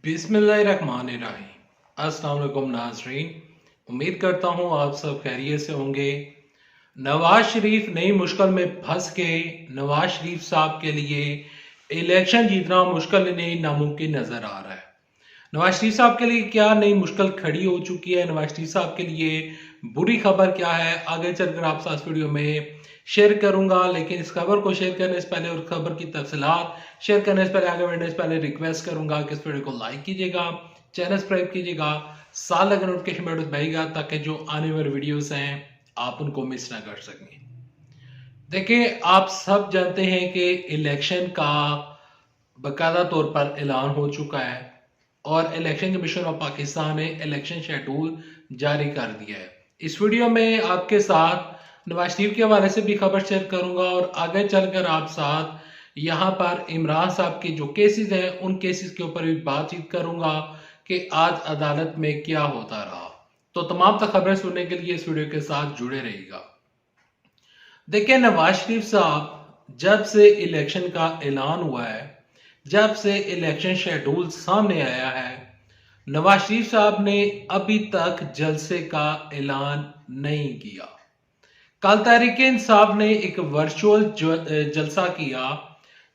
बिस्मिल्लाहिर्रहमानिर्रहीम। अस्सलाम वालेकुम नाज़रीन, उम्मीद करता हूँ आप सब खैरियत से होंगे। नवाज शरीफ नई मुश्किल में फंस के नवाज शरीफ साहब के लिए इलेक्शन जीतना मुश्किल नहीं नामुमकिन नजर आ रहा है। नवाज शरीफ साहब के लिए क्या नई मुश्किल खड़ी हो चुकी है, नवाज शरीफ साहब के लिए बुरी खबर क्या है, आगे चलकर आप साथ वीडियो में शेयर करूंगा। लेकिन इस खबर को शेयर करने से पहले और खबर की तफसीलात शेयर करने से पहले, आगे बढ़ने से पहले रिक्वेस्ट करूंगा कि इस वीडियो को लाइक कीजिएगा, चैनल सब्सक्राइब कीजिएगा, साथ लगे नोटिफिकेशन बेल दबाइएगा ताकि जो आने वाले वीडियोस हैं आप उनको मिस ना कर सकें। देखिए, आप सब जानते हैं कि इलेक्शन का बाकायदा तौर पर ऐलान हो चुका है और इलेक्शन कमीशन ऑफ पाकिस्तान ने इलेक्शन शेड्यूल जारी कर दिया है। इस वीडियो में आपके साथ नवाज शरीफ के हवाले से भी खबर शेयर करूंगा और आगे चलकर आप साथ यहाँ पर इमरान साहब के जो केसेस हैं उन केसेस के ऊपर भी बातचीत करूंगा कि आज अदालत में क्या होता रहा। तो तमाम खबरें सुनने के लिए इस वीडियो के साथ जुड़े रहिएगा। देखिए, नवाज शरीफ साहब जब से इलेक्शन का ऐलान हुआ है, जब से इलेक्शन शेड्यूल सामने आया है, नवाज शरीफ साहब ने अभी तक जलसे का ऐलान नहीं किया। कल तहरीक-ए-इंसाफ ने एक वर्चुअल जलसा किया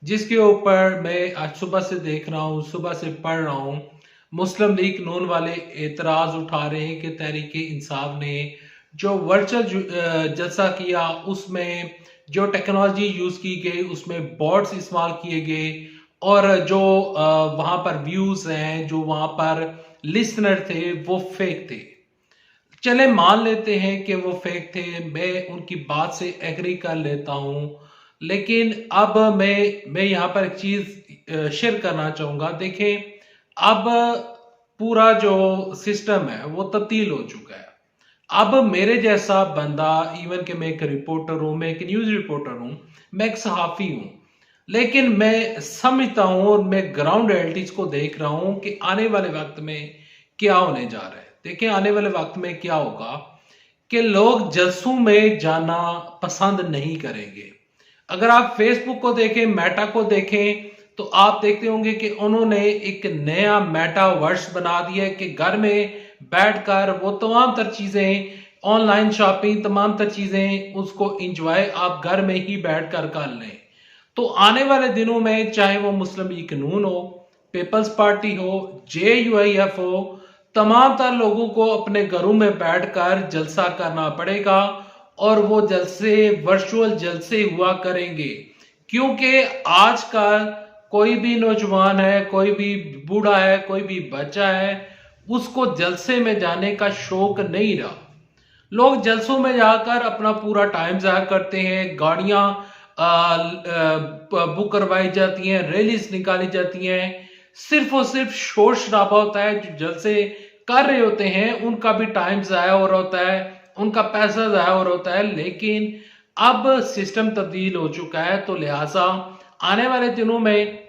जिसके ऊपर मैं आज सुबह से देख रहा हूं, सुबह से पढ़ रहा हूं, मुस्लिम लीग नून वाले एतराज उठा रहे हैं कि तहरीक-ए-इंसाफ ने जो वर्चुअल जलसा किया उसमें जो टेक्नोलॉजी यूज की गई, उसमें बॉट्स इस्तेमाल किए गए और जो वहां पर व्यूज हैं, जो वहां पर लिसनर थे, वो फेक थे। चले मान लेते हैं कि वो फेक थे, मैं उनकी बात से एग्री कर लेता हूं। लेकिन अब मैं यहां पर एक चीज शेयर करना चाहूंगा। देखें, अब पूरा जो सिस्टम है वो तब्दील हो चुका है। अब मेरे जैसा बंदा, इवन कि मैं एक रिपोर्टर हूं, मैं एक न्यूज रिपोर्टर हूं, मैं एक सहाफी हूं, लेकिन मैं समझता हूं और मैं ग्राउंड रियलिटीज को देख रहा हूं कि आने वाले वक्त में क्या होने जा रहा है। देखिए, आने वाले वक्त में क्या होगा कि लोग जलसों में जाना पसंद नहीं करेंगे। अगर आप फेसबुक को देखें, मेटा को देखें, तो आप देखते होंगे कि उन्होंने एक नया मेटावर्स बना दिया है कि घर में बैठकर वो तमाम तर चीजें, ऑनलाइन शॉपिंग, तमाम तर चीजें उसको एंजॉय आप घर में ही बैठकर कर लें। तो आने वाले दिनों में चाहे वो मुस्लिम लीग नून हो, पीपल्स पार्टी हो, JUIF हो, तमाम तर लोगों को अपने घरों में बैठकर जलसा करना पड़ेगा और वो जलसे वर्चुअल जलसे हुआ करेंगे। क्योंकि आजकल कोई भी नौजवान है, कोई भी बूढ़ा है, कोई भी बच्चा है, उसको जलसे में जाने का शौक नहीं रहा। लोग जलसों में जाकर अपना पूरा टाइम जाया करते हैं, गाड़ियां बुक करवाई जाती हैं, रैलीज निकाली जाती हैं, सिर्फ और सिर्फ शोर शराबा होता है। जो जलसे कर रहे होते हैं उनका भी टाइम जाया हो रहा होता है, उनका पैसा जाया हो रहा होता है। लेकिन अब सिस्टम तब्दील हो चुका है, तो लिहाजा आने वाले दिनों में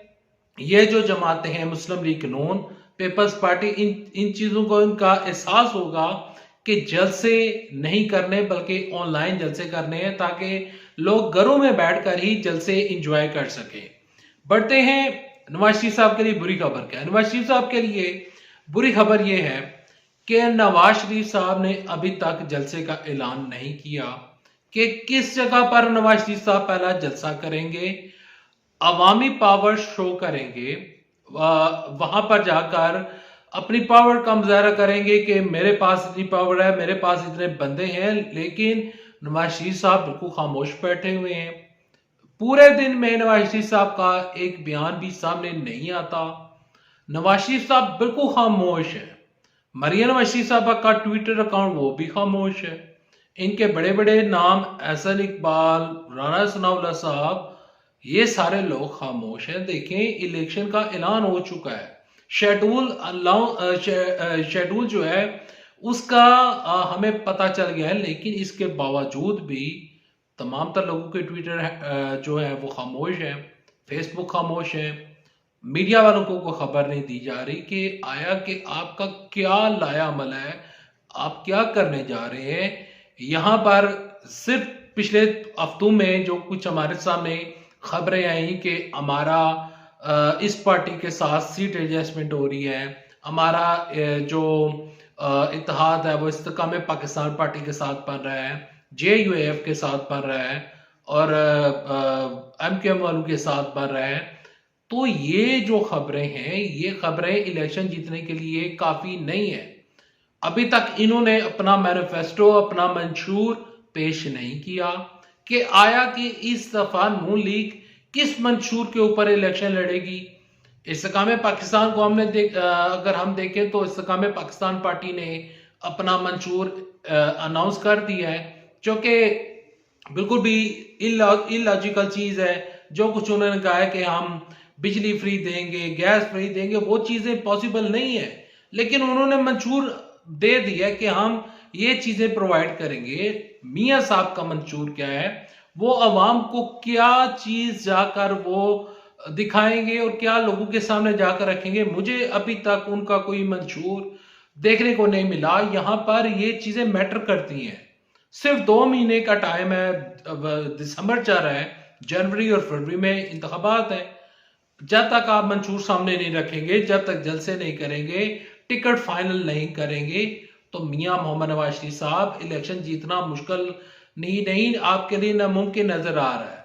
ये जो जमातें हैं, मुस्लिम लीग नून, पीपल्स पार्टी, इन चीजों को इनका एहसास होगा कि जलसे नहीं करने बल्कि ऑनलाइन जलसे करने हैं ताकि लोग घरों में बैठकर ही जलसे एंजॉय कर सके। बढ़ते हैं, नवाज शरीफ साहब के लिए बुरी खबर क्या है। नवाज शरीफ साहब के लिए बुरी खबर यह है कि नवाज शरीफ साहब ने अभी तक जलसे का ऐलान नहीं किया कि किस जगह पर नवाज शरीफ साहब पहला जलसा करेंगे, अवामी पावर शो करेंगे, वहां पर जाकर अपनी पावर का मुजाहरा करेंगे कि मेरे पास इतनी पावर है, मेरे पास इतने बंदे हैं। लेकिन नवाज शरीफ साहब बिल्कुल खामोश बैठे हुए हैं। पूरे दिन में नवाज शरीफ साहब का एक बयान भी सामने नहीं आता। नवाज शरीफ साहब बिल्कुल खामोश है। मरियम नवाज शरीफ साहब का ट्विटर अकाउंट वो भी खामोश है। इनके बड़े बड़े नाम एहसन इकबाल, राना सनाउल्लाह साहब, ये सारे लोग खामोश हैं। देखें, इलेक्शन का ऐलान हो चुका है, शेड्यूल जो है उसका हमें पता चल गया है, लेकिन इसके बावजूद भी तमाम तर लोगों के ट्विटर जो है वो खामोश है, फेसबुक खामोश है। मीडिया वालों को खबर नहीं दी जा रही कि आया कि आपका क्या लाया अमल है, आप क्या करने जा रहे हैं। यहां पर सिर्फ पिछले हफ्तों में जो कुछ हमारे सामने खबरें आई कि हमारा इस पार्टी के साथ सीट एडजस्टमेंट हो रही है। हमारा जो इत्तेहाद है वो इस्तेकाम पाकिस्तान पार्टी के साथ बन रहा है, JUAF के साथ बन रहा है और MQM वालों के साथ बन रहा है। तो ये जो खबरें हैं, ये खबरें इलेक्शन जीतने के लिए काफी नहीं है। अभी तक इन्होंने अपना मैनिफेस्टो, अपना मंशूर पेश नहीं किया कि आया कि इस दफा नून लीग किस मंशूर के ऊपर इलेक्शन लड़ेगी। इस्तेकाम पाकिस्तान को अगर हम देखें तो इस्तेकाम पाकिस्तान पार्टी ने अपना मंशूर अनाउंस कर दिया है, जो कि बिल्कुल भी इलॉजिकल चीज है। जो कुछ उन्होंने कहा है कि हम बिजली फ्री देंगे, गैस फ्री देंगे, वो चीजें पॉसिबल नहीं है, लेकिन उन्होंने मंशूर दे दिया कि हम ये चीजें प्रोवाइड करेंगे। मियां साहब का मंशूर क्या है, वो अवाम को क्या चीज जाकर वो दिखाएंगे और क्या लोगों के सामने जाकर रखेंगे, मुझे अभी तक उनका कोई मंशूर देखने को नहीं मिला। यहां पर ये चीजें मैटर करती हैं। सिर्फ 2 महीने का टाइम है, दिसंबर चल रहा है, जनवरी और फरवरी में इंतखाबात है। जब तक आप मंशूर सामने नहीं रखेंगे, जब तक जलसे नहीं करेंगे, टिकट फाइनल नहीं करेंगे, तो मियां मोहम्मद नवाज शरीफ साहब इलेक्शन जीतना मुश्किल नहीं आपके लिए नामुमकिन नजर आ रहा है।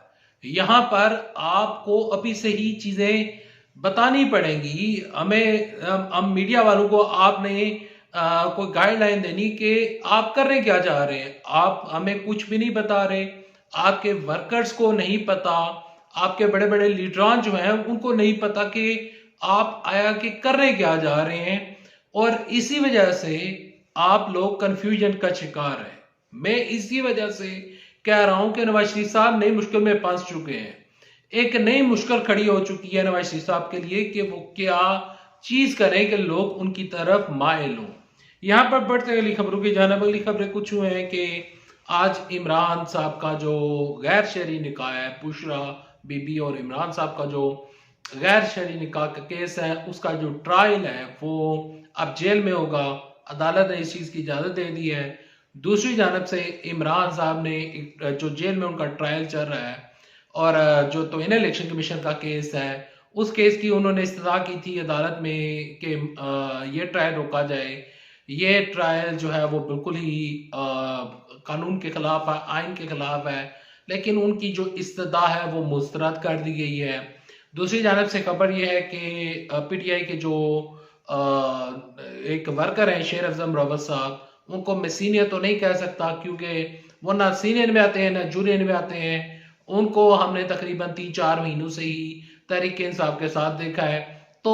यहां पर आपको अभी से ही चीजें बतानी पड़ेंगी। हम मीडिया वालों को आपने कोई गाइडलाइन देनी कि आप कर रहे क्या जा रहे हैं। आप हमें कुछ भी नहीं बता रहे, आपके वर्कर्स को नहीं पता, आपके बड़े बड़े लीडरान जो हैं उनको नहीं पता कि आप आया कि कर रहे क्या जा रहे हैं, और इसी वजह से आप लोग कंफ्यूजन का शिकार है। मैं इसी वजह से कह रहा हूं कि नवाज शरीफ साहब नई मुश्किल में फंस चुके हैं। एक नई मुश्किल खड़ी हो चुकी है नवाज शरीफ साहब के लिए कि वो क्या चीज करें कि लोग उनकी तरफ माइल हों। यहां पर बढ़ते अगली खबरों की जानिब। अगली खबरें कुछ हुए हैं कि आज इमरान साहब का जो गैर शहरी निकाह है, बुशरा बीबी और इमरान साहब का जो गैर शहरी निकाह का केस है, उसका जो ट्रायल है वो अब जेल में होगा। अदालत ने इस चीज की इजाजत दे दी है। दूसरी जानब से इमरान साहब ने जो जेल में उनका ट्रायल चल रहा है, और जो तौहीन इलेक्शन कमीशन का केस है, उस केस की उन्होंने इस्तदा की थी अदालत में कि ये ट्रायल रोका जाए। ये ट्रायल जो है वो बिल्कुल ही कानून के खिलाफ है, आइन के खिलाफ है, लेकिन उनकी जो इस्तदा है वो मुस्तरद कर दी गई है। दूसरी जानब से खबर यह है कि PTI के जो एक वर्कर है शेर अफजल रवत साहब, उनको मैं सीनियर तो नहीं कह सकता क्योंकि वो ना सीनियर में आते हैं ना जूनियर में आते हैं। उनको हमने तकरीबन 3-4 महीनों से ही तहरीक इंसाफ के साथ देखा है। तो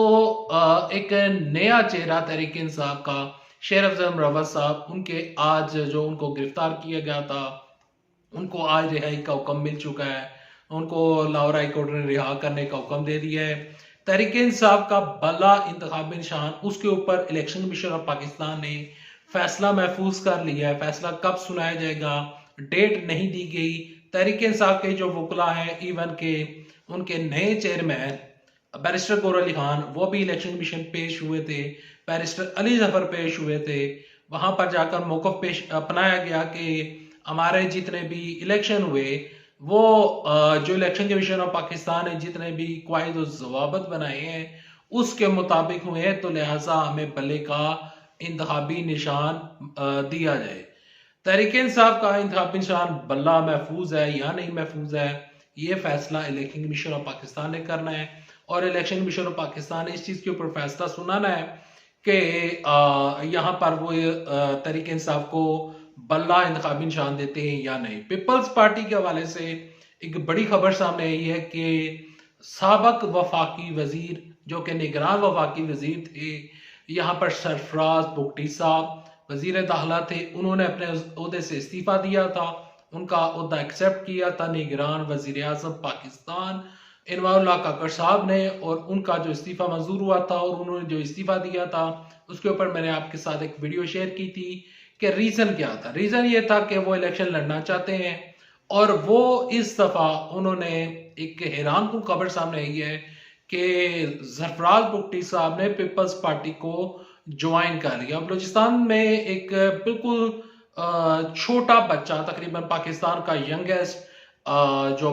एक नया चेहरा तहरीक इंसाफ का शेर अफजल रवत साहब, उनके आज जो उनको गिरफ्तार किया गया था, उनको आज रिहाई का हुक्म मिल चुका है। उनको लाहौर हाई कोर्ट ने रिहा करने का हुक्म दे दिया है। तहरीक इंसाफ का बला इंतखाबी निशान, उसके ऊपर इलेक्शन कमीशन ऑफ पाकिस्तान ने फैसला महफूज कर लिया है। फैसला कब सुनाया जाएगा, डेट नहीं दी गई। तहरीक इंसाफ के जो वकला हैं, इवन के उनके नए चेयरमैन बैरिस्टर गौहर अली खान, वो भी इलेक्शन कमीशन पेश हुए थे। बैरिस्टर अली जफर पेश हुए थे। वहां पर जाकर मौकफ पेश अपनाया गया कि हमारे जितने भी इलेक्शन हुए वो जो इलेक्शन कमीशन ऑफ पाकिस्तान ने जितने भी क्वाइद और जवाबत बनाए हैं उसके मुताबिक हुए हैं, तो लिहाजा हमें बल्ले का इंतखाबी निशान दिया जाए। तहरीक इंसाफ का इंतखाबी निशान बल्ला महफूज है या नहीं महफूज है, ये फैसला इलेक्शन कमीशन ऑफ पाकिस्तान ने करना है। और इलेक्शन कमीशन ऑफ पाकिस्तान ने इस चीज के ऊपर फैसला सुनाना है कि यहाँ पर वो तहरीक इंसाफ को बल्ला इंतखाबी निशान देते हैं या नहीं। पीपल्स पार्टी के हवाले से एक बड़ी खबर सामने आई है कि साबक वफाकी वजीर जो कि निगरान वफाकी वजीर थे, यहाँ पर सरफराज बुगटी साहब वजीर दाखिला थे, उन्होंने अपने ओहदे से इस्तीफा दिया था। उनका ओहदा एक्सेप्ट किया था निगरान वजीर आजम पाकिस्तान इनवाउल्लाह काकर साहब ने, और उनका जो इस्तीफा मंजूर हुआ था और उन्होंने जो इस्तीफा दिया था उसके ऊपर मैंने आपके साथ एक वीडियो शेयर की थी कि रीजन क्या था। रीजन ये था कि वो इलेक्शन लड़ना चाहते हैं, और वो इस दफा उन्होंने एक हैरान कुन खबर सामने आई है कि सरफराज बुगटी साहब ने पीपल्स पार्टी को ज्वाइन कर लिया। बलूचिस्तान में एक बिल्कुल छोटा बच्चा, तकरीबन पाकिस्तान का यंगेस्ट जो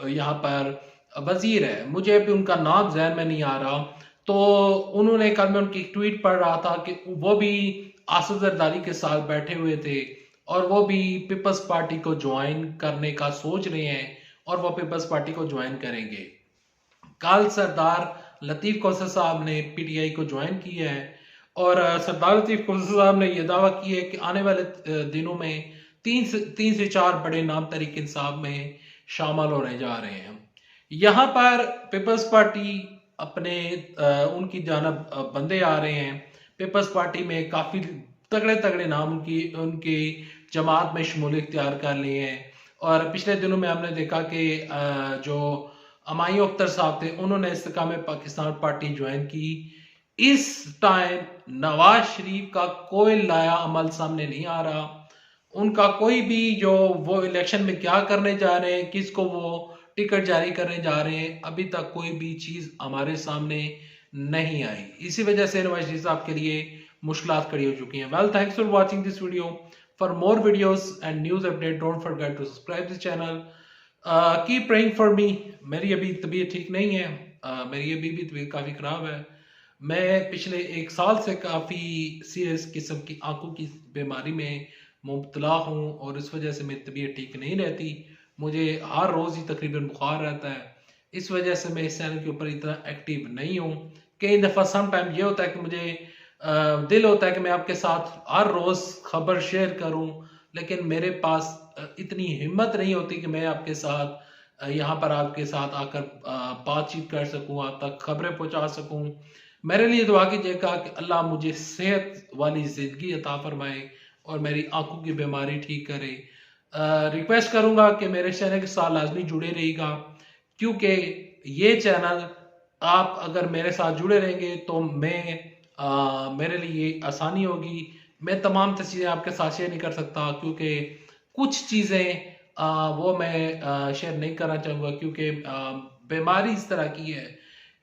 यहाँ पर वजीर है, मुझे अभी उनका नाम ज़हन में नहीं आ रहा। तो उन्होंने, कल मैं उनकी ट्वीट पढ़ रहा था कि वो भी आसिफ जरदारी के साथ बैठे हुए थे और वो भी पीपल्स पार्टी को ज्वाइन करने का सोच रहे हैं और वो पीपल्स पार्टी को ज्वाइन करेंगे। कल सरदार लतीफ कौसर साहब ने पीटीआई को ज्वाइन किया है और सरदार लतीफ कौसर साहब ने यह दावा किया है कि आने वाले दिनों में तीन से चार बड़े नाम तहरीक इंसाफ में शामिल होने जा रहे हैं। यहाँ पर पीपल्स पार्टी अपने उनकी जानब बंदे आ रहे हैं। पीपल्स पार्टी में काफी तगड़े तगड़े नाम उनकी जमात में शमूलियत इख्तियार कर लिए हैं और पिछले दिनों में हमने देखा कि जो अमायूं अख्तर साहब थे उन्होंने इस्तेकाम पाकिस्तान पार्टी ज्वाइन की। इस टाइम नवाज शरीफ का कोई लाया अमल सामने नहीं आ रहा। उनका कोई भी जो वो इलेक्शन में क्या करने जा रहे हैं, किसको वो टिकट जारी करने जा रहे हैं, अभी तक कोई भी चीज हमारे सामने नहीं आई। इसी वजह से नवाज शरीफ साहब के लिए मुश्किलात खड़ी हो चुकी हैं। Well, thanks for watching this video. For more videos and news update don't forget to subscribe this channel. Keep praying for me. मेरी अभी तबीयत ठीक नहीं है, मेरी अभी भी तबीयत काफ़ी ख़राब है। मैं पिछले 1 साल से काफ़ी सीरियस किस्म की आंखों की बीमारी में मुब्तला हूँ और इस वजह से मेरी तबीयत ठीक नहीं रहती। मुझे हर रोज़ ही तकरीबन बुखार रहता है। इस वजह से मैं इस चैनल के ऊपर इतना एक्टिव नहीं हूँ। कई दफ़ा सम टाइम ये होता है कि मुझे दिल होता है कि मैं आपके साथ हर रोज़ खबर शेयर करूँ, लेकिन मेरे पास इतनी हिम्मत नहीं होती कि मैं आपके साथ यहाँ पर आपके साथ आकर बातचीत कर सकूं, आप तक खबरें पहुंचा सकूं। मेरे लिए दुआ कीजिएगा कि अल्लाह मुझे सेहत वाली जिंदगी अता फरमाए और मेरी आंखों की बीमारी ठीक करे। रिक्वेस्ट करूंगा कि मेरे चैनल के साथ लाजमी जुड़े रहिएगा, क्योंकि ये चैनल आप अगर मेरे साथ जुड़े रहेंगे तो मेरे लिए आसानी होगी। मैं तमाम चीज़ें आपके साथ शेयर नहीं कर सकता, क्योंकि कुछ चीज़ें वो मैं शेयर नहीं करना चाहूँगा, क्योंकि बीमारी इस तरह की है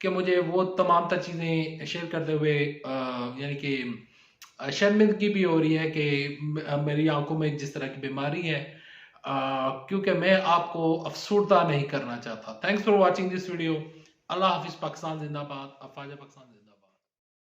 कि मुझे वो तमाम तर चीज़ें शेयर करते हुए यानी कि शर्मिंदगी भी हो रही है कि मेरी आंखों में जिस तरह की बीमारी है, क्योंकि मैं आपको अफसुर्दा नहीं करना चाहता। Thanks for watching this video. अल्लाह हाफिज़। पाकिस्तान जिंदाबाद। अफवाज पाकिस्तान।